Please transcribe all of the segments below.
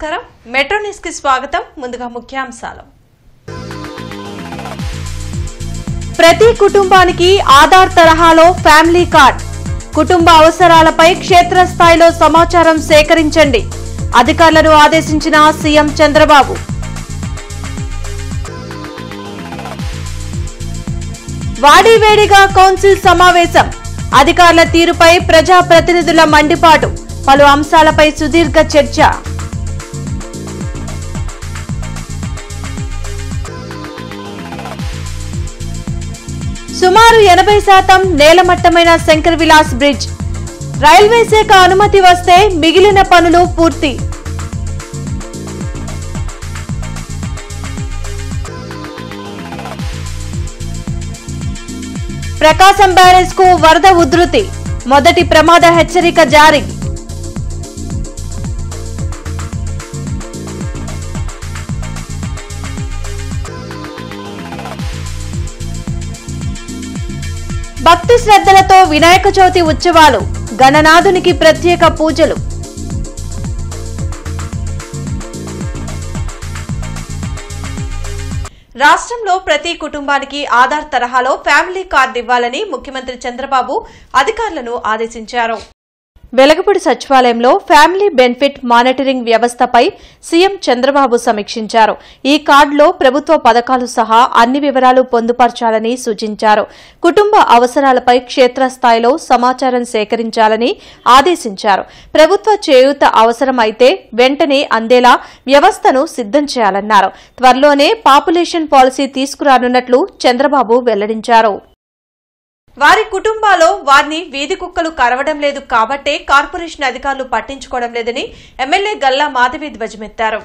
నమస్కారం metro news కి స్వాగతం ముందుగా ముఖ్యాంశాలు ప్రతి కుటుంబానికి ఆధార్ తరహాలో ఫ్యామిలీ కార్డ్ కుటుంబ అవసరాలపై క్షేత్రస్థాయిలో సమాచారం సేకరించండి అధికారులను ఆదేశించిన సీఎం చంద్రబాబు వాడివేడిగా కౌన్సిల్ సమావేశం అధికారుల తీరుపై ప్రజా ప్రతినిధుల మండిపాటు పలు అంశాలపై సుదీర్ఘ చర్చ సుమారు 80% నేలమట్టమైన శంకర్ విలాస్ బ్రిడ్జ్ రైల్వే శాఖ అనుమతి వస్తే మిగిలిన పనులు పూర్తి ప్రకాశం బ్యారేజ్ కు వరద ఉధృతి మొదటి ప్రమాద హెచ్చరిక జారీ భక్తి శ్రద్ధలతో వినాయక చవితి ఉత్సవాలు గణనాథునికి ప్రత్యేక పూజలు రాష్ట్రంలో ప్రతి కుటుంబానికి ఆధార్ తరహాలో ఫ్యామిలీ కార్డు ఇవ్వాలని ముఖ్యమంత్రి చంద్రబాబు అధికారులను ఆదేశించారు వెలగపూడి సచివాలయంలో ఫ్యామిలీ బెనిఫిట్ మానిటరింగ్ వ్యవస్థపై సీఎం చంద్రబాబు సమీక్షించారు ఈ కార్డులో ప్రభుత్వ పథకాలు సహా అన్ని వివరాలు పొందుపర్చాలని సూచించారు కుటుంబ అవసరాలపై క్షేత్రస్థాయిలో సమాచారం సేకరించాలని ఆదేశించారు ప్రభుత్వ చేయూత అవసరమైతే వెంటనే అందేలా వ్యవస్థను సిద్దం చేయాలన్నారు త్వరలోనే పాపులేషన్ పాలసీ తీసుకురానున్నట్లు చంద్రబాబు వెల్లడించారు వారి కుటుంబాల్లో వారిని వీధి కుక్కలు కరవడం లేదు కాబట్టే కార్పొరేషన్ అధికారులు పట్టించుకోవడం లేదని ఎమ్మెల్యే గల్లా మాధవి ధ్వజమెత్తారు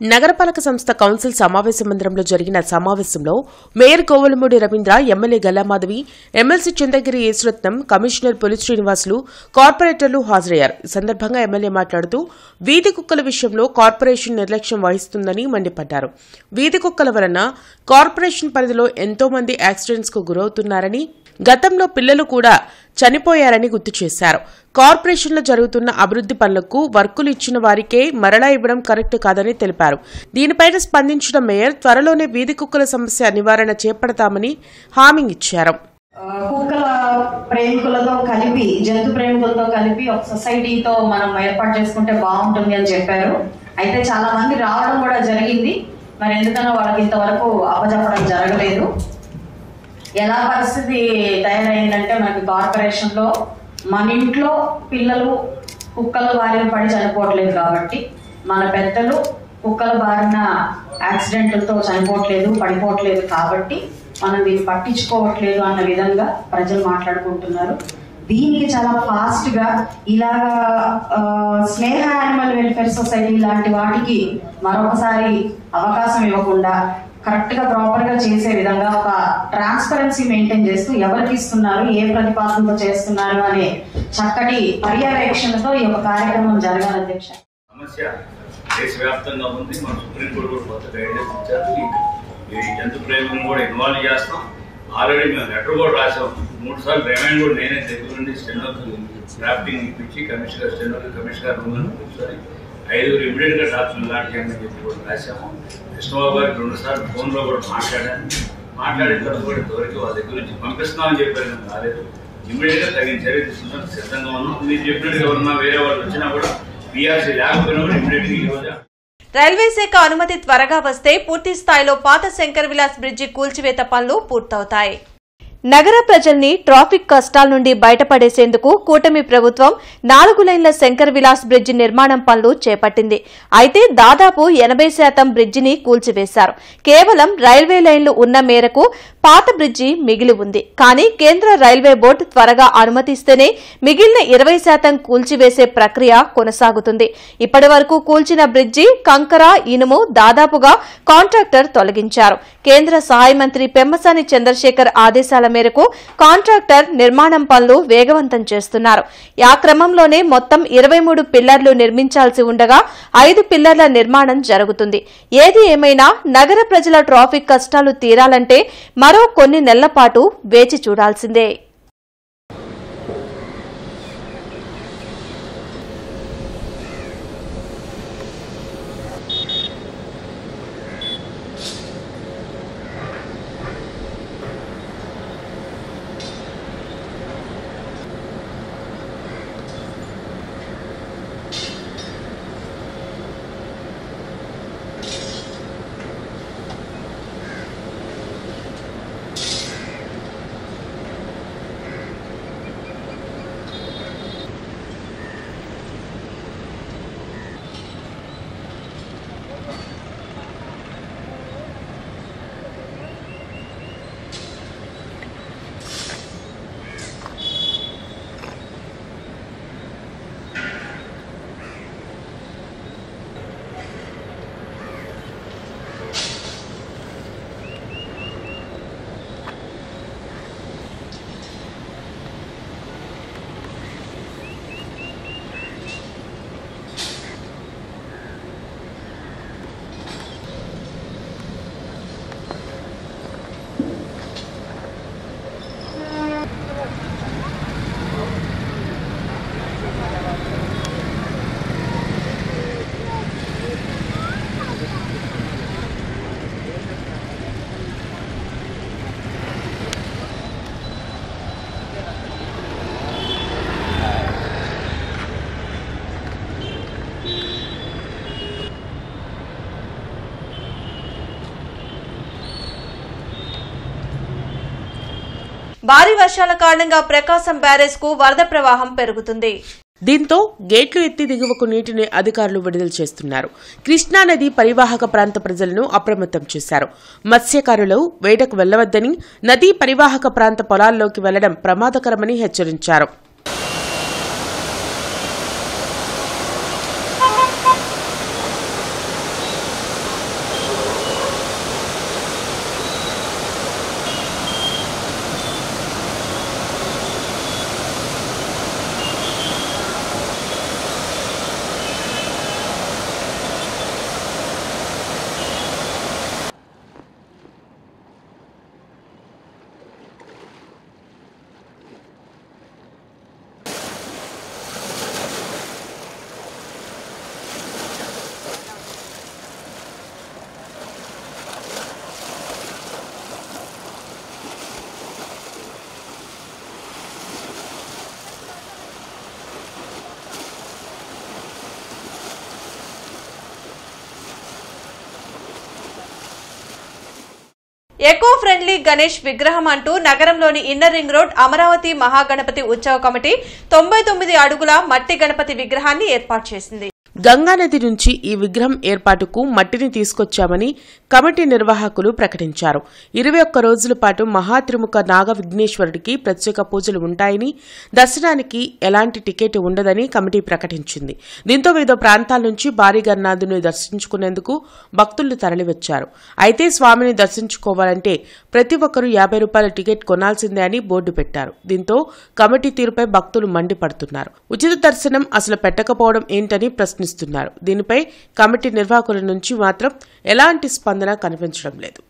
నగరపాలక సంస్థ కౌన్సిల్ సమావేశ మందిరంలో జరిగిన సమావేశంలో mayor Kovelamudi Ravindra MLA Galla Madhavi MLC Chintagiri Yesuratnam commissioner Puli Srinivasulu కార్పొరేటర్లు హాజరయ్యారు ఈ సందర్భంగా ఎమ్మెల్యే మాట్లాడుతూ వీధి కుక్కల విషయంలో కార్పొరేషన్ నిర్లక్ష్యం వహిస్తుందని మండిపడ్డారు వీధి కుక్కల వలన కార్పొరేషన్ పరిధిలో ఎంతో మంది యాక్సిడెంట్స్ కు గురవుతున్నారని గతంలో పిల్లలు కూడా చనిపోయారని గుర్తు చేశారు కార్పొరేషన్లో జరుగుతున్న అభివృద్ది పనులకు వర్కులు ఇచ్చిన వారికే మరలా ఇవ్వడం కరెక్ట్ కాదని తెలిపారు దీనిపై స్పందించిన మేయర్ త్వరలోనే వీధి కుక్కల సమస్య నివారణ చేపడతామని హామీ ఇచ్చారు కుక్కల ప్రేమికులతో కలిపి జంతు ప్రేమికులతో కలిపి ఒక సొసైటీతో మనం ఏర్పాటు చేసుకుంటే బాగుంటుంది అని చెప్పారు అయితే చాలా మంది రావడం కూడా జరిగింది మరి ఎందుకన్నా వాళ్ళకి ఇంతవరకు అప్పచెప్పడం జరగలేదు ఎలా పరిస్థితి తయారైందంటే మనకి కార్పొరేషన్ లో మన ఇంట్లో పిల్లలు కుక్కల బారిన పడి చనిపోవట్లేదు కాబట్టి మన పెద్దలు కుక్కల బారిన యాక్సిడెంట్లతో చనిపోవట్లేదు పడిపోవట్లేదు కాబట్టి మనం దీన్ని పట్టించుకోవట్లేదు అన్న విధంగా ప్రజలు మాట్లాడుకుంటున్నారు దీనికి చాలా ఫాస్ట్ గా ఇలాగా స్నేహ యానిమల్ వెల్ఫేర్ సొసైటీ లాంటి వాటికి మరొకసారి అవకాశం ఇవ్వకుండా కరెక్ట్ గా ప్రాపర్ గా చేసే విధంగా ఒక ట్రాన్స్పరెన్సీ మెయింటైన్ చేస్తూ ఎవరికి ఇస్తున్నారు ఏ ప్రతిపాదనతో చేస్తున్నారు అనే చక్కటి పర్యవేక్షణతో ఈ యొక్క కార్యక్రమం జరగాలి అధ్యక్ష సమస్య దేశవ్యాప్తంగా ఉంది మన సుప్రీంకోర్టు కూడా కొత్త గైడ్లైన్స్ ఇచ్చారు ఈ జంతు ప్రేమికులను కూడా ఇన్వాల్వ్ చేస్తాం ఆల్రెడీ మేము లెటర్ కూడా రాసాం 3 సార్లు రిమైండ్ కూడా నేనే దగ్గర నుండి స్టెనోకి డ్రాఫ్టింగ్ ఇప్పించి కమిషనర్ స్టెనోకి కమిషనర్ రూమ్ కూర్చొని 5 ఇమీడియట్ గా డాక్టర్లు లాంటి చేయమని చెప్పి కూడా రాశాము కృష్ణబాబు గారికి 2 సార్లు ఫోన్లో కూడా మాట్లాడిన తర్వాత కూడా ఇంతవరకు వాళ్ళ దగ్గర నుంచి పంపిస్తున్నామని చెప్పారు మేము రాలేదు ఇమీడియట్ గా తగిన చర్య తీసుకుంటాం సిద్ధంగా ఉన్నాం మీరు చెప్పినట్టుగా ఎవరన్నా వేరే వాళ్ళు వచ్చినా కూడా పీఆర్సీ లేకపోయినా కూడా ఇమీడియట్ గా ఈ రోజు రైల్వే శాఖ అనుమతి త్వరగా వస్తే పూర్తి స్థాయిలో పాత శంకర్ విలాస్ బ్రిడ్జి కూల్చివేత పనులు పూర్తవుతాయి నగర ప్రజల్ని ట్రాఫిక్ కష్టాల నుండి బయటపడేసేందుకు కూటమి ప్రభుత్వం 4 లైన్ల శంకర్ విలాస్ బ్రిడ్జి నిర్మాణం పనులు చేపట్టింది అయితే దాదాపు 80% బ్రిడ్జిని కూల్చివేశారు కేవలం రైల్వే లైన్లు ఉన్న మేరకు పాత బ్రిడ్జి మిగిలి ఉంది కానీ కేంద్ర రైల్వే బోర్డు త్వరగా అనుమతిస్తేనే మిగిలిన 20% కూల్చివేసే ప్రక్రియ కొనసాగుతుంది ఇప్పటి వరకు కూల్చిన బ్రిడ్జి కంకర ఇనుము దాదాపుగా కాంట్రాక్టర్ తొలగించారు కేంద్ర సహాయ మంత్రి పెమ్మసాని చంద్రశేఖర్ ఆదేశాల మేరకు కాంట్రాక్టర్ నిర్మాణం పనులు వేగవంతం చేస్తున్నారు ఆ క్రమంలోనే మొత్తం 23 పిల్లర్లు నిర్మించాల్సి ఉండగా 5 పిల్లర్ల నిర్మాణం జరుగుతుంది ఏది ఏమైనా నగర ప్రజల ట్రాఫిక్ కష్టాలు తీరాలంటే మరో కొన్ని నెలల పాటు వేచి చూడాల్సిందే భారీ వర్షాల కారణంగా ప్రకాశం బ్యారేజ్ కు వరద ప్రవాహం పెరుగుతుంది. దీంతో గేట్లు ఎత్తి దిగువకు నీటిని అధికారులు విడుదల చేస్తున్నారు. కృష్ణానది పరివాహక ప్రాంత ప్రజలను అప్రమత్తం చేశారు. మత్స్యకారులు వేటకు వెళ్లవద్దని, నదీ పరివాహక ప్రాంత పొలాల్లోకి వెళ్లడం ప్రమాదకరమని హెచ్చరించారు. ఎకో ఫ్రెండ్లీ గణేష్ విగ్రహం అంటూ నగరంలోని inner ring road Amaravati Mahaganapati ఉత్సవ కమిటీ 99 అడుగుల మట్టి గణపతి విగ్రహాన్ని ఏర్పాటు చేసింది. గంగానది నుంచి ఈ విగ్రహం ఏర్పాటుకు మట్టిని తీసుకొచ్చామని కమిటీ నిర్వాహకులు ప్రకటించారు. 21 రోజుల పాటు మహాత్రిముఖ నాగ విఘ్నేశ్వరుడికి ప్రత్యేక పూజలు ఉంటాయని, దర్శనానికి ఎలాంటి టికెట్ ఉండదని కమిటీ ప్రకటించింది. దీంతో వివిధ ప్రాంతాల నుంచి భారీగా నాథుని దర్శించుకునేందుకు భక్తులు తరలివచ్చారు. అయితే స్వామిని దర్శించుకోవాలంటే ప్రతి ఒక్కరూ 50 రూపాయల టికెట్ కొనాల్సిందే అని బోర్డు పెట్టారు. దీంతో కమిటీ తీరుపై భక్తులు మండిపడుతున్నారు. ఉచిత దర్శనం అసలు పెట్టకపోవడం ఏంటని ప్రశ్నిస్తున్నారు. దీనిపై కమిటీ నిర్వాహకుల నుంచి మాత్రం ఎలాంటి స్పందన కనిపించడం లేదు.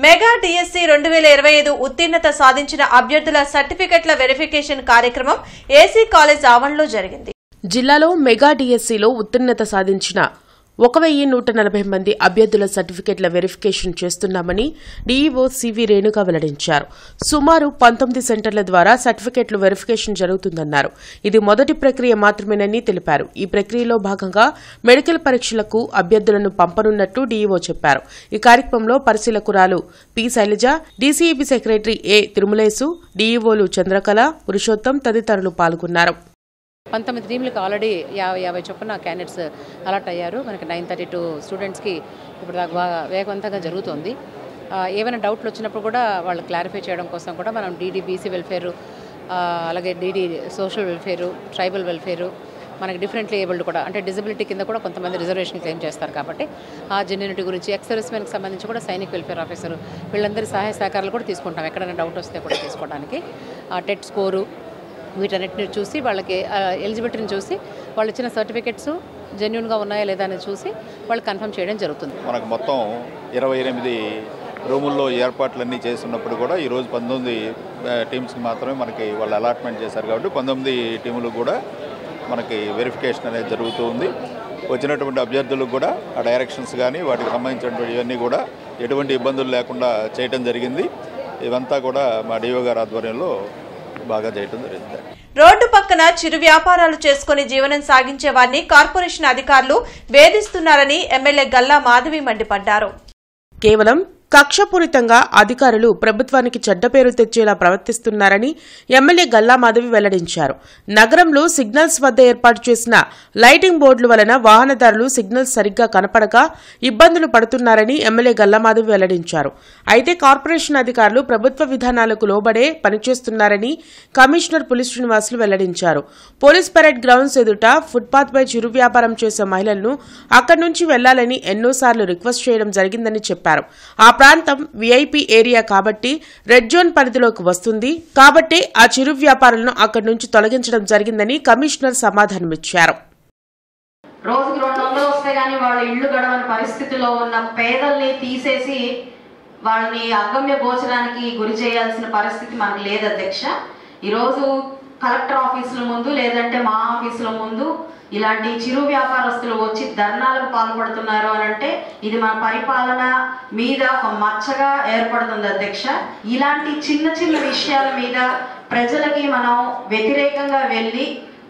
మెగా డిఎస్సి 2025 ఉత్తీర్ణత సాధించిన అభ్యర్థుల సర్టిఫికెట్ల వెరిఫికేషన్ కార్యక్రమం ఏసీ కాలేజ్ ఆవరణలో జరిగింది. జిల్లాలో మెగా డిఎస్సిలో ఉత్తీర్ణత సాధించిన 1140 మంది అభ్యర్థుల సర్టిఫికెట్ల వెరిఫికేషన్ చేస్తున్నామని డీఈఓ సివి రేణుక వెల్లడించారు. సుమారు 19 సెంటర్ల ద్వారా సర్టిఫికెట్ల వెరిఫికేషన్ జరుగుతుందన్నారు. ఇది మొదటి ప్రక్రియ మాత్రమేనని తెలిపారు. ఈ ప్రక్రియలో భాగంగా మెడికల్ పరీక్షలకు అభ్యర్థులను పంపనున్నట్లు డీఈఓ చెప్పారు. ఈ కార్యక్రమంలో పరిశీలకురాలు పి శైలజ, డీసీఈబీ సెక్రటరీ ఏ తిరుమలేసు, డీఈఓలు చంద్రకళ, పురుషోత్తం తదితరులు పాల్గొన్నారు. 19 టీంలకు ఆల్రెడీ 50 చొప్పున క్యాండిడేట్స్ అలాట్ అయ్యారు. మనకి 932 స్టూడెంట్స్కి ఇప్పుడు దాకా బాగా వేగవంతంగా జరుగుతుంది. ఏమైనా డౌట్లు వచ్చినప్పుడు కూడా వాళ్ళు క్లారిఫై చేయడం కోసం కూడా మనం డీడీ బీసీ వెల్ఫేరు, అలాగే DD social welfare, tribal welfare, మనకి డిఫరెంట్లీ ఏబుల్డ్ కూడా అంటే డిజబిలిటీ కింద కూడా కొంతమంది రిజర్వేషన్ క్లెయిమ్ చేస్తారు. కాబట్టి ఆ జెన్యూనిటీ గురించి ఎక్స్ సర్వీస్మెన్కి సంబంధించి కూడా సైనిక్ వెల్ఫేర్ ఆఫీసర్ వీళ్ళందరి సహాయ సహకారాలు కూడా తీసుకుంటాం. ఎక్కడైనా డౌట్ వస్తే కూడా తీసుకోవడానికి టెట్ స్కోరు వీటన్నిటిని చూసి వాళ్ళకి ఎలిజిబిలిటీని చూసి వాళ్ళు ఇచ్చిన సర్టిఫికెట్స్ జెన్యూన్గా ఉన్నాయా లేదా అని చూసి వాళ్ళు కన్ఫర్మ్ చేయడం జరుగుతుంది. మనకు మొత్తం 28 రూముల్లో ఏర్పాట్లన్నీ చేస్తున్నప్పుడు కూడా ఈరోజు 19 టీమ్స్కి మాత్రమే మనకి వాళ్ళు అలాట్మెంట్ చేశారు. కాబట్టి 19 టీములు కూడా మనకి వెరిఫికేషన్ అనేది జరుగుతూ ఉంది. వచ్చినటువంటి అభ్యర్థులకు కూడా ఆ డైరెక్షన్స్ కానీ వాటికి సంబంధించినటువంటి ఇవన్నీ కూడా ఎటువంటి ఇబ్బందులు లేకుండా చేయడం జరిగింది. ఇవంతా కూడా మా డిఓ గారి ఆధ్వర్యంలో బాగా చేయడం జరిగింది. రోడ్డు పక్కన చిరు వ్యాపారాలు చేసుకుని జీవనం సాగించే వారిని కార్పొరేషన్ అధికారులు వేధిస్తున్నారని ఎమ్మెల్యే గల్లా మాధవి మండిపడ్డారు. కేవలం కక్షపూరితంగా అధికారులు ప్రభుత్వానికి చెడ్డ పేరు తెచ్చేలా ప్రవర్తిస్తున్నారని ఎమ్మెల్యే గల్లా మాధవి వెల్లడించారు. నగరంలో సిగ్నల్స్ వద్ద ఏర్పాటు చేసిన లైటింగ్ బోర్డుల వలన వాహనదారులు సిగ్నల్స్ సరిగ్గా కనపడక ఇబ్బందులు పడుతున్నారని ఎమ్మెల్యే గల్లా మాధవి వెల్లడించారు. అయితే కార్పొరేషన్ అధికారులు ప్రభుత్వ విధానాలకు లోబడే పనిచేస్తున్నారని కమిషనర్ పులి శ్రీనివాసులు వెల్లడించారు. పోలీస్ పరేడ్ గ్రౌండ్స్ ఎదుట ఫుట్పాత్పై చిరు వ్యాపారం చేసే మహిళలను అక్కడి నుంచి వెళ్లాలని ఎన్నోసార్లు రిక్వెస్ట్ చేయడం జరిగిందని చెప్పారు. ఆ ప్రాంతం వీఐపీ ఏరియా కాబట్టి రెడ్ జోన్ పరిధిలోకి వస్తుంది కాబట్టి ఆ చిరు వ్యాపారులను అక్కడి నుంచి తొలగించడం జరిగిందని కమిషనర్ సమాధానమిచ్చారు. రోజుకి 200 వస్తే గానీ వాళ్ళ ఇళ్లు గడవని పరిస్థితిలో ఉన్న పేదల్ని తీసేసి వాళ్ళని అగమ్య గోచరానికి గురి చేయాల్సిన పరిస్థితి మనకు లేదు అధ్యక్ష. ఈరోజు కలెక్టర్ ఆఫీసుల ముందు లేదంటే మా ఆఫీసుల ముందు ఇలాంటి చిరు వ్యాపారస్తులు వచ్చి ధర్నాలకు పాల్పడుతున్నారు అని అంటే ఇది మన పరిపాలన మీద ఒక మచ్చగా ఏర్పడుతుంది అధ్యక్ష. ఇలాంటి చిన్న చిన్న విషయాల మీద ప్రజలకి మనం వ్యతిరేకంగా వెళ్ళి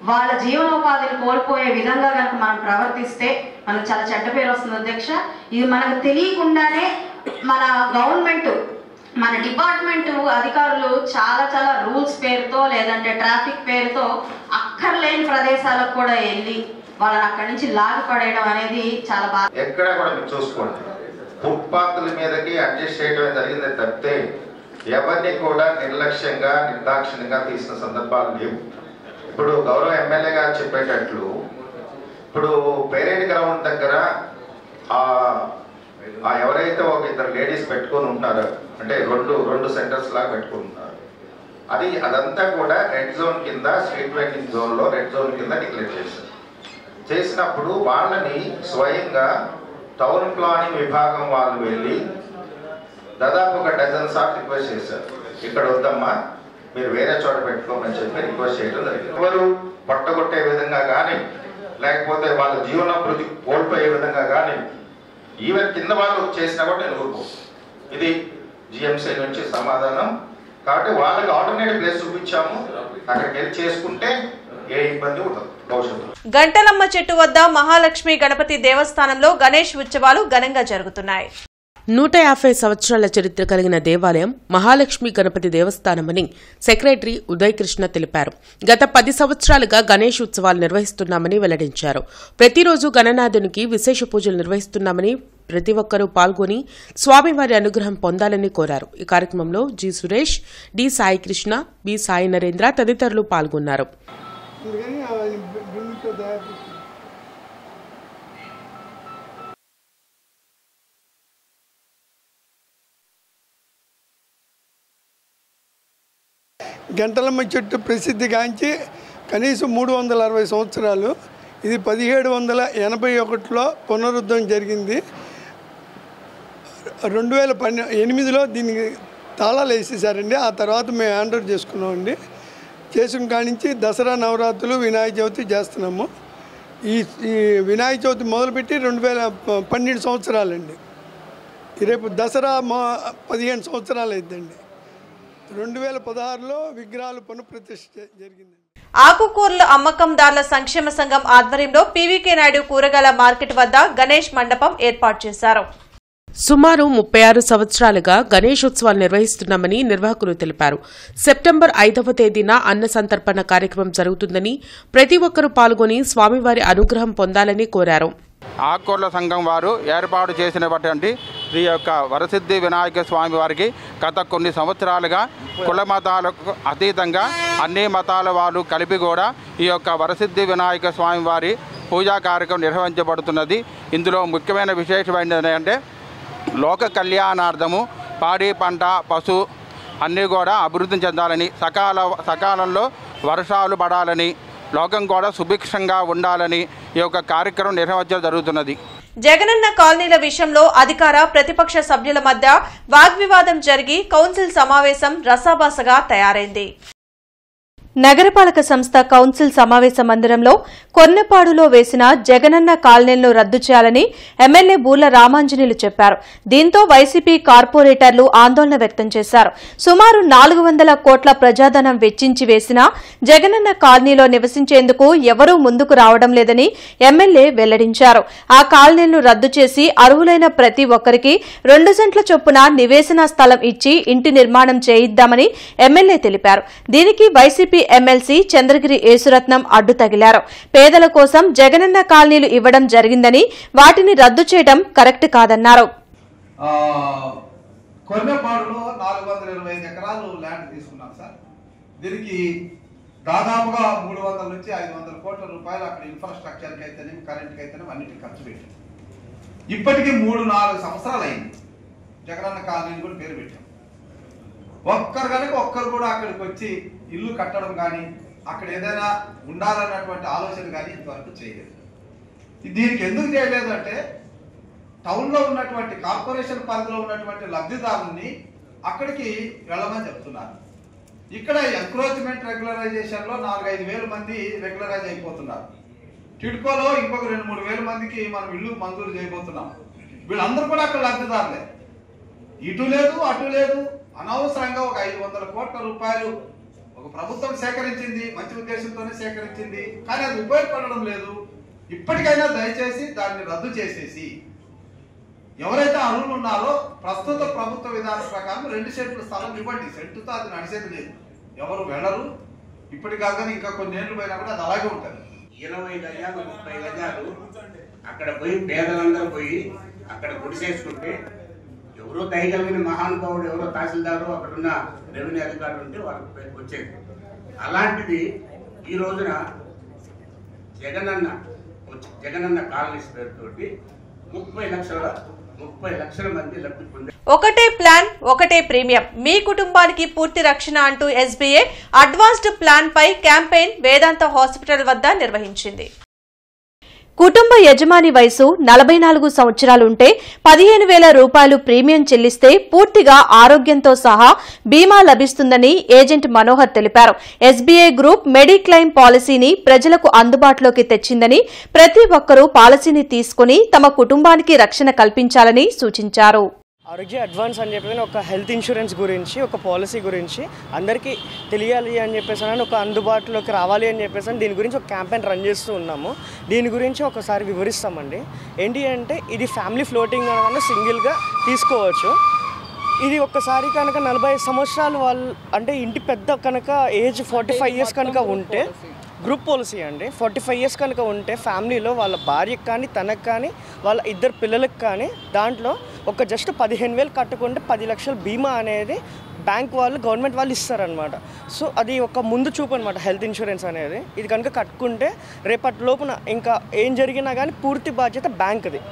వాళ్ళ జీవనోపాధిని కోల్పోయే విధంగా కనుక మనం ప్రవర్తిస్తే మనకు చాలా చెడ్డ పేరు వస్తుంది అధ్యక్ష. ఇది మనకు తెలియకుండానే మన గవర్నమెంట్ మన డిపార్ట్మెంట్ అధికారులు చాలా చాలా రూల్స్ పేరుతో లేదంటే ట్రాఫిక్ పేరుతో అక్కర్లేని ప్రదేశాలకు కూడా వెళ్ళి వాళ్ళని అక్కడి నుంచి లాగి పడేయడం అనేది చాలా బాధ. ఎక్కడ కూడా మీరు చూసుకోండి, ఫుట్పాత్ల మీదకి అడ్జస్ట్ చేయడమే జరిగింది తప్పితే ఎవరిని కూడా నిర్లక్ష్యంగా నిర్దాక్షిణ్యంగా తీసిన సందర్భాలు లేవు. ఇప్పుడు గౌరవ ఎమ్మెల్యే గారు చెప్పేటట్లు ఇప్పుడు పేరేడ్ గ్రౌండ్ దగ్గర ఎవరైతే ఒక ఇద్దరు లేడీస్ పెట్టుకొని ఉంటారో అంటే రెండు సెంటర్స్ లాగా పెట్టుకుని ఉంటారు, అదంతా కూడా రెడ్ జోన్ కింద స్ట్రీట్ వెండింగ్ జోన్లో రెడ్ జోన్ కింద డిక్లేర్ చేసినప్పుడు వాళ్ళని స్వయంగా టౌన్ ప్లానింగ్ విభాగం వాళ్ళు వెళ్ళి దాదాపు ఒక డజన్ సార్లు రిక్వెస్ట్ చేశారు, ఇక్కడ వద్దమ్మా మీరు వేరే చోట పెట్టుకోమని చెప్పి రిక్వెస్ట్ చేయడం జరిగింది. ఎవరు పట్టగొట్టే విధంగా కానీ లేకపోతే వాళ్ళ జీవనాభివృద్ధి కోల్పోయే విధంగా కానీ ఈవెన్ కింద వాళ్ళు చేసినా కూడా నేను ఊరుకో. ఇది జిఎంసీ నుంచి సమాధానం. కాబట్టి వాళ్ళకి ఆల్టర్నేటివ్ ప్లేస్ చూపించాము, అక్కడికి వెళ్ళి చేసుకుంటే ఏ ఇబ్బంది ఉండదు భవిష్యత్తు. గంటలమ్మ చెట్టు వద్ద మహాలక్ష్మి గణపతి దేవస్థానంలో గణేష్ ఉత్సవాలు ఘనంగా జరుగుతున్నాయి. 150 సంవత్సరాల చరిత్ర కలిగిన దేవాలయం మహాలక్ష్మి గణపతి దేవస్థానమని సెక్రటరీ ఉదయ్ కృష్ణ తెలిపారు. గత 10 సంవత్సరాలుగా గణేష్ ఉత్సవాలు నిర్వహిస్తున్నామని వెల్లడించారు. ప్రతిరోజు గణనాథునికి విశేష పూజలు నిర్వహిస్తున్నామని, ప్రతి ఒక్కరూ పాల్గొని స్వామివారి అనుగ్రహం పొందాలని కోరారు. ఈ కార్యక్రమంలో G Suresh, D Sai Krishna, B Sai Narendra తదితరులు పాల్గొన్నారు. గంటలమ్మ చెట్టు ప్రసిద్ధిగాంచి కనీసం 360 సంవత్సరాలు. ఇది 1781లో పునరుద్ధరణ జరిగింది. 2008లో దీనికి తాళాలు వేసేసారండి. ఆ తర్వాత మేము హ్యాండ్ ఓవర్ చేసుకున్నామండి. చేసుకున్న కాడి నుంచి దసరా, నవరాత్రులు, వినాయక చవితి చేస్తున్నాము. ఈ వినాయక చవితి మొదలుపెట్టి 2012 సంవత్సరాలండి. రేపు దసరా 15 సంవత్సరాలు అయిందండి. 2016లో విగ్రహాలు పునఃప్రతిష్ఠ జరిగింది. ఆకుకూరల అమ్మకందారుల సంక్షేమ సంఘం ఆధ్వర్యంలో పీవీకే నాయుడు కూరగాయల మార్కెట్ వద్ద గణేష్ మండపం ఏర్పాటు చేశారు. సుమారు 36 సంవత్సరాలుగా గణేష్ ఉత్సవాలు నిర్వహిస్తున్నామని నిర్వాహకులు తెలిపారు. సెప్టెంబర్ 5వ తేదీన అన్న సంతర్పణ కార్యక్రమం జరుగుతుందని, ప్రతి ఒక్కరూ పాల్గొని స్వామివారి అనుగ్రహం పొందాలని కోరారు. ఆకుకూరల సంఘం వారు ఏర్పాటు చేసినటువంటి ఈ యొక్క వరసిద్ధి వినాయక స్వామి వారికి గత కొన్ని సంవత్సరాలుగా కుల మతాలకు అతీతంగా అన్ని మతాల వాళ్ళు కలిపి కూడా ఈ యొక్క వరసిద్ధి వినాయక స్వామి వారి పూజా కార్యక్రమం నిర్వహించబడుతున్నది. ఇందులో ముఖ్యమైన విశేషం ఏంటంటే లోక కళ్యాణార్థము పాడి పంట పశు అన్నీ కూడా అభివృద్ధి చెందాలని, సకాలంలో వర్షాలు పడాలని, లోకం కూడా సుభిక్షంగా ఉండాలని ఈ యొక్క కార్యక్రమం నిర్వహించడం జరుగుతున్నది. జగనన్న కాలనీల విషయంలో అధికార ప్రతిపక్ష సభ్యుల మధ్య వాగ్వివాదం జరిగి కౌన్సిల్ సమావేశం రసాభాసగా తయారైంది. నగరపాలక సంస్థ కౌన్సిల్ సమావేశ మందిరంలో కొన్నపాడులో వేసిన జగనన్న కాలనీలను రద్దు చేయాలని ఎమ్మెల్యే బూర్ల రామాంజనేయులు చెప్పారు. దీంతో వైసీపీ కార్పొరేటర్లు ఆందోళన వ్యక్తం చేశారు. సుమారు 400 కోట్ల ప్రజాధనం వెచ్చించి వేసిన జగనన్న కాలనీలో నివసించేందుకు ఎవరూ ముందుకు రావడం లేదని ఎమ్మెల్యే వెల్లడించారు. ఆ కాలనీలను రద్దు చేసి అర్హులైన ప్రతి ఒక్కరికి 2 సెంట్ల చొప్పున నివేశన స్థలం ఇచ్చి ఇంటి నిర్మాణం చేయిద్దామని ఎమ్మెల్యే తెలిపారు. దీనికి వైసీపీ ఎమ్మెల్సీ చంద్రగిరి యేసురత్నం అడ్డు తగిలారు. పేదల కోసం జగనన్న కాలనీలు ఇవ్వడం జరిగిందని, వాటిని రద్దు చేయడం కరెక్ట్ కాదన్నారు. కొన్నపాడులో 425 ఎకరాలు ల్యాండ్ తీసుకున్నాం సార్. దీనికి దాదాపుగా 300 నుంచి 500 కోట్ల రూపాయలు అక్కడ ఇన్ఫ్రాస్ట్రక్చర్కి అయితేనేమి, కరెంట్కి అయితేనేమి అన్నిటికీ ఖర్చు పెట్టాం. ఇప్పటికీ 3-4 సంవత్సరాలు అయింది. జగనన్న కాలనీని కూడా పేరు పెట్టాం. ఒక్కరు కూడా అక్కడికి వచ్చి ఇల్లు కట్టడం కానీ అక్కడ ఏదైనా ఉండాలన్నటువంటి ఆలోచన కానీ ఇంతవరకు చేయలేదు. దీనికి ఎందుకు చేయలేదు అంటే టౌన్లో ఉన్నటువంటి కార్పొరేషన్ పరిధిలో ఉన్నటువంటి లబ్ధిదారుల్ని అక్కడికి వెళ్ళమని చెప్తున్నారు. ఇక్కడ ఎంక్రోచ్మెంట్ రెగ్యులరైజేషన్లో 4-5 వేల మంది రెగ్యులరైజ్ అయిపోతున్నారు. టిడ్కోలో ఇంకొక 2-3 వేల మందికి మనం ఇల్లు మంజూరు చేయబోతున్నాం. వీళ్ళందరూ కూడా అక్కడ లబ్ధిదారులే. ఇటు లేదు అటు లేదు, అనవసరంగా ఒక 500 కోట్ల రూపాయలు ఒక ప్రభుత్వం సేకరించింది, మంచి ఉద్దేశంతోనే సేకరించింది, కానీ అది ఉపయోగపడడం లేదు. ఇప్పటికైనా దయచేసి దాన్ని రద్దు చేసేసి ఎవరైతే అర్హులు ఉన్నారో ప్రస్తుత ప్రభుత్వ విధానం ప్రకారం 2 సెంట్లు స్థలం ఇవ్వండి. సెంటుతో అది నడిచేది లేదు, ఎవరు వెళ్ళరు. ఇప్పటికాగానే ఇంకా కొన్ని ఏళ్ళు పోయినా కూడా అది అలాగే ఉంటుంది. 20 గజాలు 30 గజాలు అక్కడ పోయి పేదలందరూ పోయి అక్కడ గుడిసేసుకుంటే ఎవరో దయగలిగిన మహానుభావుడు, ఎవరో తహసీల్దారు, అక్కడున్న రెవెన్యూ అధికారులు ఉంటే వాళ్ళకి వచ్చేది. అలాంటిది ఈ రోజున జగనన్న కాలనీస్ పేరుతోటి 30 లక్షల మంది లబ్ధి పొందారు. ఒకటే ప్లాన్ ఒకటే ప్రీమియం, మీ కుటుంబానికి పూర్తి రక్షణ అంటూ ఎస్బీఐ అడ్వాన్స్డ్ ప్లాన్ పై క్యాంపెయిన్ వేదాంత హాస్పిటల్ వద్ద నిర్వహించింది. కుటుంబ యజమాని వయసు 44 సంవత్సరాలుంటే 15,000 రూపాయలు ప్రీమియం చెల్లిస్తే పూర్తిగా ఆరోగ్యంతో సహా బీమా లభిస్తుందని ఏజెంట్ మనోహర్ తెలిపారు. ఎస్బీఐ గ్రూప్ మెడిక్లెయిమ్ పాలసీని ప్రజలకు అందుబాటులోకి తెచ్చిందని, ప్రతి ఒక్కరూ పాలసీని తీసుకుని తమ కుటుంబానికి రక్షణ కల్పించాలని సూచించారు. ఆరోగ్య అడ్వాన్స్ అని చెప్పి ఒక హెల్త్ ఇన్సూరెన్స్ గురించి, ఒక పాలసీ గురించి అందరికీ తెలియాలి అని చెప్పేసి ఒక అందుబాటులోకి రావాలి అని చెప్పేసి దీని గురించి ఒక క్యాంపెయిన్ రన్ చేస్తూ ఉన్నాము. దీని గురించి ఒకసారి వివరిస్తామండి. ఏంటి అంటే ఇది ఫ్యామిలీ ఫ్లోటింగ్ అనగా సింగిల్గా తీసుకోవచ్చు. ఇది ఒక్కసారి కనుక 45 సంవత్సరాలు వాళ్ళు అంటే ఇంటి పెద్ద కనుక ఏజ్ 45 ఇయర్స్ కనుక ఉంటే గ్రూప్ పాలసీ అండి. 45 ఇయర్స్ కనుక ఉంటే ఫ్యామిలీలో వాళ్ళ భార్యకు కానీ తనకు కానీ వాళ్ళ 2 పిల్లలకు కానీ దాంట్లో ఒక జస్ట్ 15,000 కట్టుకుంటే 10 లక్షల బీమా అనేది బ్యాంక్ వాళ్ళు, గవర్నమెంట్ వాళ్ళు ఇస్తారనమాట. సో అది ఒక ముందు చూపు అనమాట హెల్త్ ఇన్సూరెన్స్ అనేది. ఇది కనుక కట్టుకుంటే రేపటి లోపున ఇంకా ఏం జరిగినా కానీ పూర్తి బాధ్యత బ్యాంక్ది.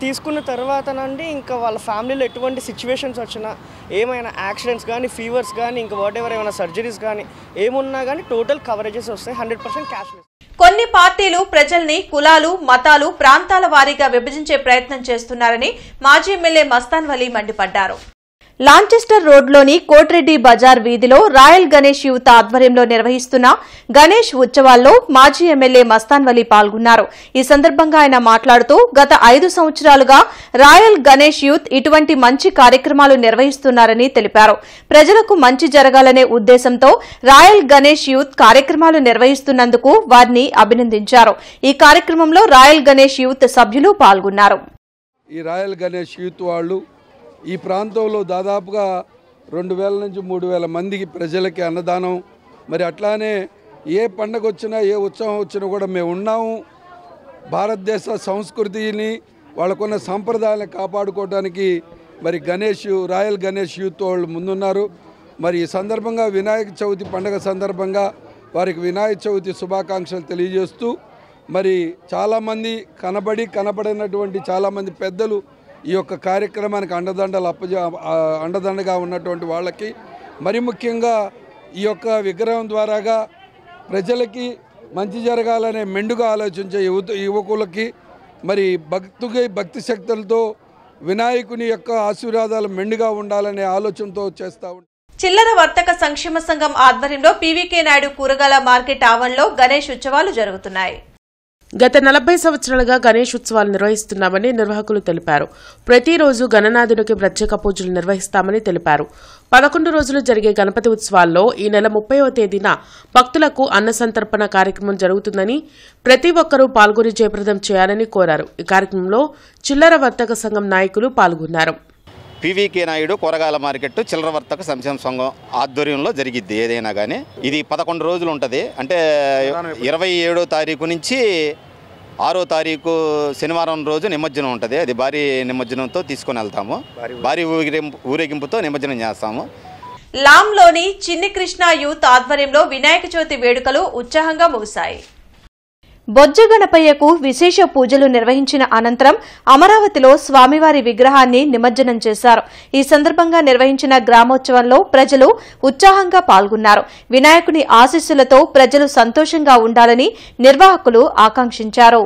తీసుకున్న తర్వాత నుండి ఇంకా వాళ్ళ ఫ్యామిలీలో ఎటువంటి సిచ్యువేషన్స్ వచ్చినా, ఏమైనా యాక్సిడెంట్స్ కానీ, ఫీవర్స్ కానీ, ఇంకా వాట్ ఎవర్ ఏమైనా సర్జరీస్ కానీ ఏమున్నా కానీ టోటల్ కవరేజెస్ వస్తాయి. 100% క్యాష్లెస్. కొన్ని పార్టీలు ప్రజల్ని కులాలు, మతాలు, ప్రాంతాల వారీగా విభజించే ప్రయత్నం చేస్తున్నారని మాజీ ఎమ్మెల్యే మస్తాన్ వలీ మండిపడ్డారు. లాంచెస్టర్ రోడ్లోని కోట్రెడ్డి బజార్ వీధిలో రాయల్ గణేష్ యూత్ ఆధ్వర్యంలో నిర్వహిస్తున్న గణేష్ ఉత్సవాల్లో మాజీ ఎమ్మెల్యే మస్తాన్ వలీ పాల్గొన్నారు. ఈ సందర్భంగా ఆయన మాట్లాడుతూ గత 5 సంవత్సరాలుగా రాయల్ గణేష్ యూత్ ఇటువంటి మంచి కార్యక్రమాలు నిర్వహిస్తున్నారని తెలిపారు. ప్రజలకు మంచి జరగాలనే ఉద్దేశంతో రాయల్ గణేష్ యూత్ కార్యక్రమాలు నిర్వహిస్తున్నందుకు వారిని అభినందించారు. ఈ కార్యక్రమంలో రాయల్ గణేష్ యూత్ సభ్యులు పాల్గొన్నారు. ఈ రాయల్ గణేష్ యూత్ వాళ్ళు ఈ ప్రాంతంలో దాదాపుగా 2,000 నుంచి 3,000 మందికి ప్రజలకి అన్నదానం, మరి అట్లానే ఏ పండగ వచ్చినా ఏ ఉత్సవం వచ్చినా కూడా మేము ఉన్నాము. భారతదేశ సంస్కృతిని వాళ్ళకున్న సంప్రదాయాలను కాపాడుకోవడానికి మరి రాయల్ గణేష్ యూత్ వాళ్ళు ముందున్నారు. మరి ఈ సందర్భంగా వినాయక చవితి పండగ సందర్భంగా వారికి వినాయక చవితి శుభాకాంక్షలు తెలియజేస్తూ, మరి చాలామంది కనబడినటువంటి చాలామంది పెద్దలు ఈ యొక్క కార్యక్రమానికి అండదండగా ఉన్నటువంటి వాళ్ళకి, మరి ముఖ్యంగా ఈ యొక్క విగ్రహం ద్వారాగా ప్రజలకి మంచి జరగాలనే మెండుగా ఆలోచించే యువకులకి మరి భక్తి శక్తులతో వినాయకుని యొక్క ఆశీర్వాదాలు మెండుగా ఉండాలనే ఆలోచనతో చేస్తూ ఉంటారు. చిల్లర వర్తక సంక్షేమ సంఘం ఆధ్వర్యంలో పీవీకే నాయుడు కూరగాయల మార్కెట్ ఆవరణలో గణేష్ ఉత్సవాలు జరుగుతున్నాయి. గత 40 సంవత్సరాలుగా గణేష్ ఉత్సవాలు నిర్వహిస్తున్నామని నిర్వాహకులు తెలిపారు. ప్రతిరోజు గణనాథుడికి ప్రత్యేక పూజలు నిర్వహిస్తామని తెలిపారు. 11 రోజులు జరిగే గణపతి ఉత్సవాల్లో ఈ నెల 30వ తేదీన భక్తులకు అన్న సంతర్పణ కార్యక్రమం జరుగుతుందని, ప్రతి ఒక్కరూ పాల్గొని జయప్రదం చేయాలని కోరారు. ఈ కార్యక్రమంలో చిల్లర వర్తక సంఘం నాయకులు పాల్గొన్నారు. పీవీకే నాయుడు కూరగాయల మార్కెట్ చిల్లర వర్తక సంక్షేమ సంఘం ఆధ్వర్యంలో జరిగిద్ది. ఏదైనా కానీ ఇది 11 రోజులు ఉంటుంది. అంటే 27వ తారీఖు నుంచి 6వ తారీఖు శనివారం రోజు నిమజ్జనం ఉంటుంది. అది భారీ నిమజ్జనంతో తీసుకొని వెళ్తాము. భారీ ఊరేగింపుతో నిమజ్జనం చేస్తాము. లాంలోని చిన్ని కృష్ణ యూత్ ఆధ్వర్యంలో వినాయక చవితి వేడుకలు ఉత్సాహంగా ముగిశాయి. బొజ్జ గణపయ్యకు విశేష పూజలు నిర్వహించిన అనంతరం అమరావతిలో స్వామివారి విగ్రహాన్ని నిమజ్జనం చేశారు. ఈ సందర్భంగా నిర్వహించిన గ్రామోత్సవంలో ప్రజలు ఉత్సాహంగా పాల్గొన్నారు. వినాయకుని ఆశీస్సులతో ప్రజలు సంతోషంగా ఉండాలని నిర్వాహకులు ఆకాంక్షించారు.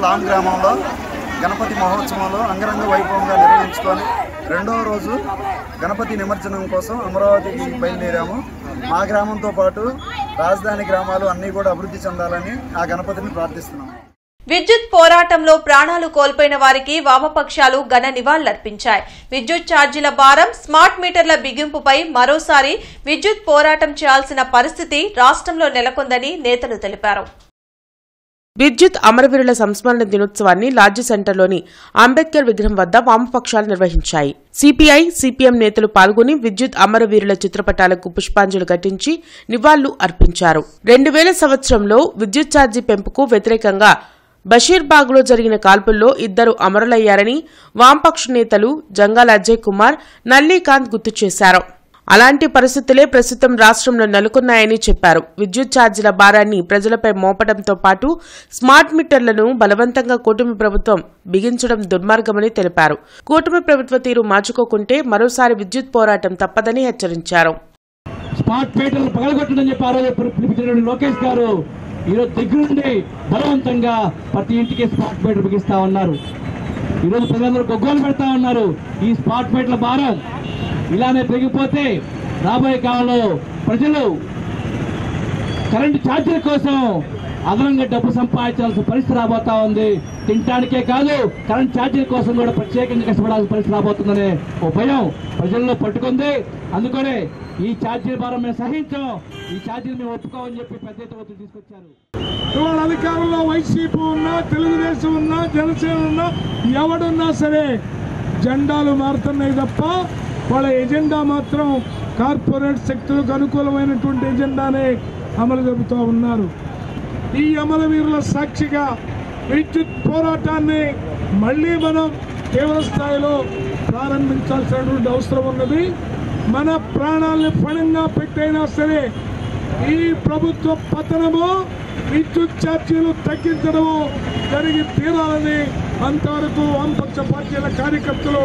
లాం గ్రామంలో గణపతి మహోత్సవాలు అంగరంగ వైభవంగా నిర్వహించుకొని రెండవ రోజు గణపతి నిమజ్జనం కోసం అమరావతికి బయలుదేరాము. మా గ్రామంతో పాటు రాజధాని గ్రామాలు అన్నీ కూడా అభివృద్ధి చెందాలని ఆ గణపతిని ప్రార్థిస్తున్నాము. విద్యుత్ పోరాటంలో ప్రాణాలు కోల్పోయిన వారికి వామపక్షాలు ఘన నివాళులర్పించాయి. విద్యుత్ ఛార్జీల భారం, స్మార్ట్ మీటర్ల బిగింపుపై మరోసారి విద్యుత్ పోరాటం చేయాల్సిన పరిస్థితి రాష్ట్రంలో నెలకొందని నేతలు తెలిపారు. విద్యుత్ అమరవీరుల సంస్మరణ దినోత్సవాన్ని లాడ్జి సెంటర్లోని అంబేద్కర్ విగ్రహం వద్ద వామపక్షాలు నిర్వహించాయి. సిపిఐ, సిపిఎం నేతలు పాల్గొని విద్యుత్ అమరవీరుల చిత్రపటాలకు పుష్పాంజలి ఘటించి నివాళులు అర్పించారు. 2000 సంవత్సరంలో విద్యుత్ ఛార్జీ పెంపుకు వ్యతిరేకంగా బషీర్బాగ్లో జరిగిన కాల్పుల్లో 2 అమరులయ్యారని వామపక్ష నేతలు జంగాల అజయ్ కుమార్, నల్లీకాంత్ గుర్తు చేశారు. అలాంటి పరిస్థితులే ప్రస్తుతం రాష్ట్రంలో నెలకొన్నాయని చెప్పారు. విద్యుత్ ఛార్జీల భారాన్ని ప్రజలపై మోపడంతో పాటు స్మార్ట్ మీటర్లను బలవంతంగా కూటమి ప్రభుత్వం బిగించడం దుర్మార్గమని తెలిపారు. కూటమి ప్రభుత్వ తీరు మార్చుకోకుంటే మరోసారి విద్యుత్ పోరాటం తప్పదని హెచ్చరించారు. స్మార్ట్ మీటర్లు పగలగొట్టడని చెప్పి ఆ రోజు పిలిపించినటువంటి లోకేష్ గారు ఈరోజు దగ్గరుండి బలవంతంగా ప్రతి ఇంటికి స్మార్ట్ మీటర్ బిగిస్తా ఉన్నారు. ఈరోజు ప్రజలందరూ గొగ్గోలు పెడతా ఉన్నారు. ఈ స్మార్ట్ మీటర్ల భారం ఇలానే పెరిగిపోతే రాబోయే కాలంలో ప్రజలు కరెంటు ఛార్జీల కోసం అదనంగా డబ్బు సంపాదించాల్సిన పరిస్థితి రాబోతా ఉంది. తినడానికే కాదు, కరెంట్ ఛార్జీల కోసం కూడా ప్రత్యేకంగా కష్టపడాల్సిన పరిస్థితి రాబోతుందనే ఓ భయం ప్రజల్లో పట్టుకుంది. అందుకనే ఈ ఛార్జీల భారం మేము సహించాం, ఈ ఛార్జీలు మేము ఒప్పుకోమని చెప్పి పెద్ద ఎత్తున ఒత్తిడి తీసుకొచ్చారు. ఇవాళ అధికారంలో వైసీపీ ఉన్నా, తెలుగుదేశం ఉన్నా, జనసేన ఉన్నా, ఎవడున్నా సరే జెండాలు మారుతున్నాయి తప్ప వాళ్ళ ఎజెండా మాత్రం కార్పొరేట్ శక్తులకు అనుకూలమైనటువంటి ఎజెండానే అమలు జరుపుతూ ఉన్నారు. ఈ అమరవీరుల సాక్షిగా విద్యుత్ పోరాటాన్ని మళ్ళీ మనం తీవ్ర స్థాయిలో ప్రారంభించాల్సినటువంటి అవసరం ఉన్నది. మన ప్రాణాలను పణంగా పెట్టైనా సరే ఈ ప్రభుత్వ పతనము, విద్యుత్ ఛార్జీలు తగ్గించడము జరిగి తీరాలని అంతవరకు వామపక్ష పార్టీల కార్యకర్తలు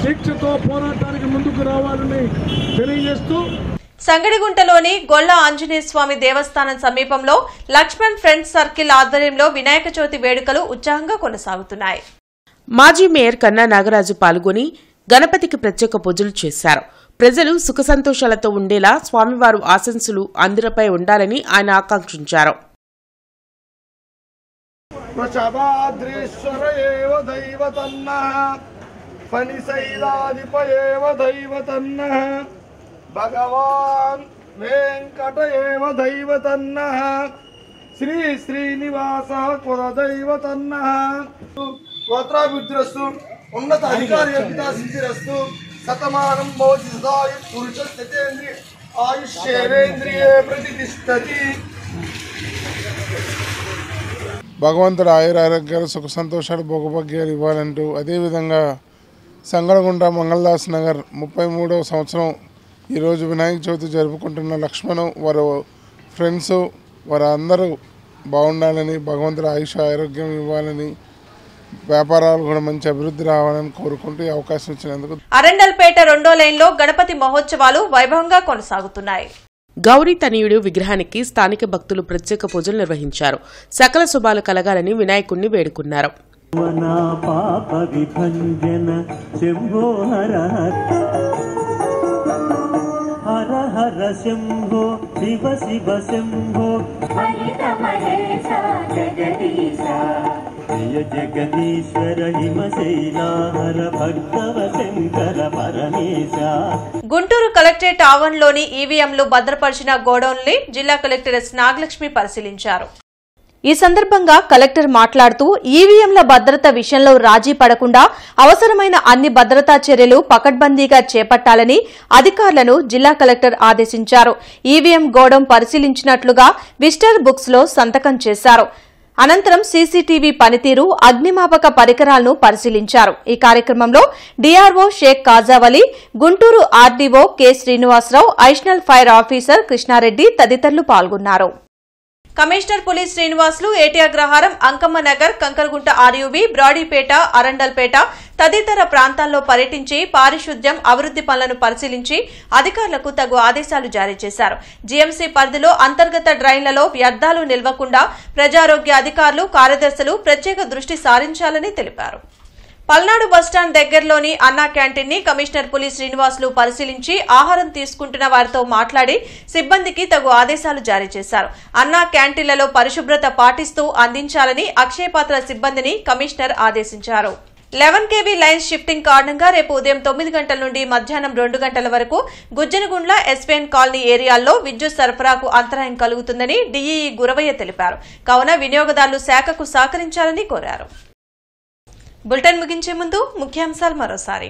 దీక్షతో పోరాటానికి ముందుకు రావాలని తెలియజేస్తూ సంగడిగుంటలోని గొల్ల ఆంజనేయ స్వామి దేవస్థానం సమీపంలో లక్ష్మణ్ ఫ్రెండ్స్ సర్కిల్ ఆధ్వర్యంలో వినాయక చవితి వేడుకలు ఉత్సాహంగా కొనసాగుతున్నాయి. మాజీ మేయర్ కన్నా నాగరాజు పాల్గొని గణపతికి ప్రత్యేక పూజలు చేశారు. ప్రజలు సుఖ సంతోషాలతో ఉండేలా స్వామివారు ఆశీస్సులు అందరిపై ఉండాలని ఆయన ఆకాంక్షించారు. వృషభాద్రీశ్వర ఏవ దైవతన్నః ఫణిశైలాధిప ఏవ దైవతన్నః భగవాన్ వెంకట ఏవ దైవతన్నః శ్రీ శ్రీనివాస కుల దైవతన్నః గోత్రాభివృద్ధిరస్తు ఉన్నత అధికారయోగ్యతా సిద్ధిరస్తు శతమానం భవతి సదాయ పురుష స్థితేంద్రియ ఆయుష్యేంద్రియే ప్రతిష్టతి. భగవంతుడు ఆయురారోగ్యాలు, సుఖ సంతోషాలు, భోగభాగ్యాలు ఇవ్వాలంటూ, అదేవిధంగా సంగడగుంట మంగళదాస్ నగర్ 33వ సంవత్సరం ఈరోజు వినాయక చవితి జరుపుకుంటున్న లక్ష్మణ్ వారు ఫ్రెండ్స్ వారు అందరూ బాగుండాలని, భగవంతుడు ఆయుష ఆరోగ్యం ఇవ్వాలని, వ్యాపారాలు కూడా మంచి అభివృద్ధి రావాలని కోరుకుంటూ ఈ అవకాశం ఇచ్చినందుకు. అరండల్పేట 2వ లైన్లో గణపతి మహోత్సవాలు వైభవంగా కొనసాగుతున్నాయి. గౌరీ తనయుడు విగ్రహానికి స్థానిక భక్తులు ప్రత్యేక పూజలు నిర్వహించారు. సకల శుభాలు కలగాలని వినాయకుణ్ణి వేడుకున్నారు. హర హర శంభో శివ శివ శంభో ప్రియ జగదీశ్వర హిమశైలాహర భక్తవ శంకర పరమేశ. గుంటూరు కలెక్టరేట్ ఆవరణలోని ఈవీఎంలు భద్రపరిచిన గోడౌన్లని జిల్లా కలెక్టర్ ఎస్ నాగలక్ష్మి పరిశీలించారు. ఈ సందర్భంగా కలెక్టర్ మాట్లాడుతూ ఈవీఎంల భద్రత విషయంలో రాజీ పడకుండా అవసరమైన అన్ని భద్రతా చర్యలు పకడ్బందీగా చేపట్టాలని అధికారులను జిల్లా కలెక్టర్ ఆదేశించారు. ఈవీఎం గోడౌన్ పరిశీలించినట్లుగా విజిటర్ బుక్స్ లో సంతకం చేశారు. అనంతరం సీసీటీవీ పనితీరు, అగ్నిమాపక పరికరాలను పరిశీలించారు. ఈ కార్యక్రమంలో DRO Shaik Khajavali, Guntur RDO K Srinivasarao, additional fire officer Krishnareddy తదితరులు పాల్గొన్నారు. Commissioner Puli Srinivasulu AT Agraharam, Ankamma Nagar, Kankaragunta RUB, Brodipet, Arundelpet తదితర ప్రాంతాల్లో పర్యటించి పారిశుద్ధ్యం, అభివృద్ది పనులను పరిశీలించి అధికారులకు తగు ఆదేశాలు జారీ చేశారు. జీఎంసీ పరిధిలో అంతర్గత డ్రైన్లలో వ్యర్థాలు నిల్వకుండా ప్రజారోగ్య అధికారులు, కార్యదర్శులు ప్రత్యేక దృష్టి సారించాలని తెలిపారు. పల్నాడు బస్టాండ్ దగ్గరలోని అన్నా క్యాంటీన్ ని కమిషనర్ పులి శ్రీనివాసులు పరిశీలించి ఆహారం తీసుకుంటున్న వారితో మాట్లాడి సిబ్బందికి తగు ఆదేశాలు జారీ చేశారు. అన్నా క్యాంటీన్లలో పరిశుభ్రత పాటిస్తూ అందించాలని అక్షయపాత్ర సిబ్బందిని కమిషనర్ ఆదేశించారు. 11 kV లైన్స్ షిఫ్టింగ్ కారణంగా రేపు ఉదయం 9 గంటల నుండి మధ్యాహ్నం 2 గంటల వరకు గుజ్జనగుండ్ల, ఎస్పీఎన్ కాలనీ ఏరియాల్లో విద్యుత్ సరఫరాకు అంతరాయం కలుగుతుందని డీఈఈ గురవయ్య తెలిపారు. కావున వినియోగదారులు శాఖకు సహకరించాలని కోరారు. బులెటిన్ ముగించే ముందు ముఖ్యాంశాలు మరోసారి.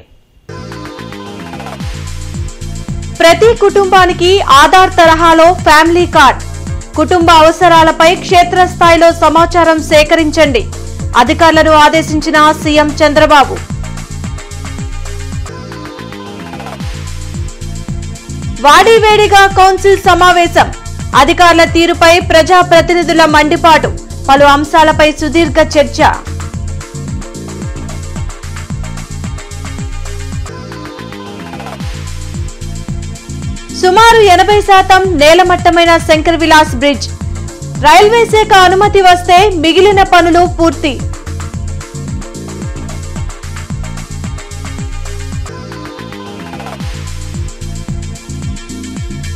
ప్రతి కుటుంబానికి ఆధార్ తరహాలో ఫ్యామిలీ కార్డ్. కుటుంబ అవసరాలపై క్షేత్రస్థాయిలో సమాచారం సేకరించండి. అధికారులను ఆదేశించిన సీఎం చంద్రబాబు. వాడివేడిగా కౌన్సిల్ సమావేశం. అధికారుల తీరుపై ప్రజాప్రతినిధుల మండిపాటు. పలు అంశాలపై సుదీర్ఘ చర్చ. సుమారు 80% నేలమట్టమైన శంకర్ విలాస్ బ్రిడ్జ్. రైల్వే శాఖ అనుమతి వస్తే మిగిలిన పనులు పూర్తి.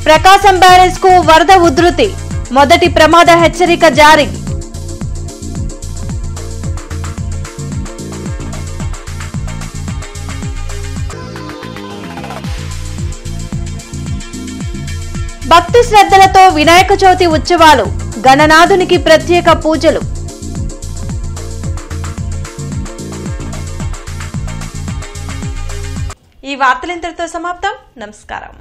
ప్రకాశం బ్యారేజ్ కు వరద ఉధృతి. మొదటి ప్రమాద హెచ్చరిక జారీ. భక్తి శ్రద్ధలతో వినాయక చవితి ఉత్సవాలు. గణనాథునికి ప్రత్యేక పూజలు. ఈ వార్తలు ఇంతటితో సమాప్తం. నమస్కారం.